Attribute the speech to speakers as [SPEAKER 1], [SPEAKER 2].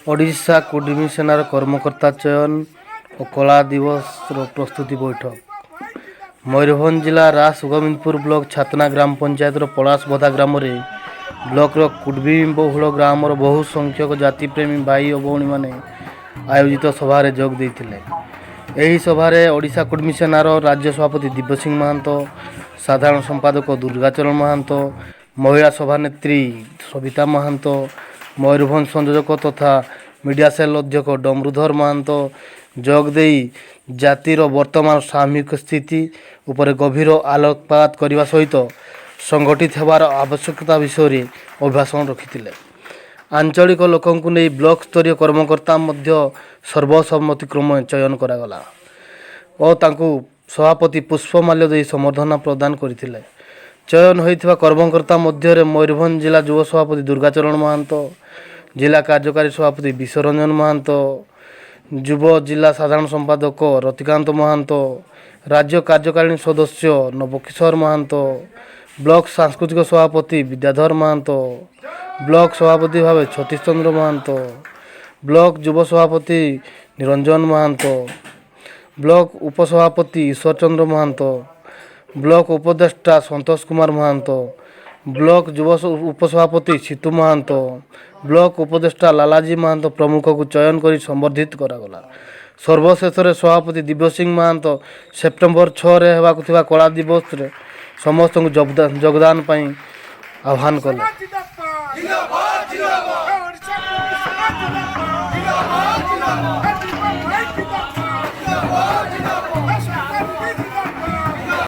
[SPEAKER 1] ओडिशा कुर्मी सेनार कर्मकर्ता चयन और कला दिवस प्रस्तुति बैठक मयूरभंज जिला रास गोविंदपुर ब्लॉक छातना ग्राम पंचायत पलाशबधा ग्राम ब्लॉक कुर्मी बहुल ग्राम बहु संख्यक जातिप्रेमी भाई और भौणी मैंने आयोजित सभार जोग देते। यही सभार ओडिशा कुर्मी सेनार राज्य सभापति दिव्य सिंह महांतो, साधारण संपादक दुर्गाचरण महांतो, महिला सभानेत्री सविता महांतो, मयूरभंज संयोजक तथा मीडिया सेल अध्यक्ष डमरुधर महांतो जोगदे जातिर वर्तमान सामूहिक स्थिति उपर गभीर आलोकपात करने सहित संगठित होवार आवश्यकता विषय अभिभाषण रखिथिले। आंचलिक लोकंकु नहीं ब्लॉक स्तरीय कर्मकर्ता मध्य सर्वसम्मतिक्रमे चयन करागला और तांकु सभापति पुष्पमाल्य दे संबर्धना प्रदान करथिले। चयन होइथिबा कर्मकर्ता मध्य मयूरभंज जिला युव सभापति दुर्गाचरण महांतो, जिला कार्यकारी सभापति विश्वरंजन महांतो, युव जिला साधारण संपादक रतिकांत महांतो, राज्य कार्यकारिणी सदस्य नवकिशोर महांतो, ब्लॉक सांस्कृतिक सभापति विद्याधर महांतो, ब्लॉक सभापति भाव छतीश चंद्र महांतो, ब्लॉक युव सभापति निरंजन महांतो, ब्लॉक उपसभापति ईश्वर चंद्र महांतो, ब्लॉक उपदेष्टा संतोष कुमार महांतो, ब्लॉक युव उपसभापति सीतू महांतो, ब्लॉक उपदेष्टा लालाजी महांतो प्रमुख को चयन कर संबर्धित करागला। सर्वशेष सभापति दिव्य सिंह महांतो सेप्टेम्बर 6 होगा कला दिवस रे समस्त योगदान पाई आह्वान कले।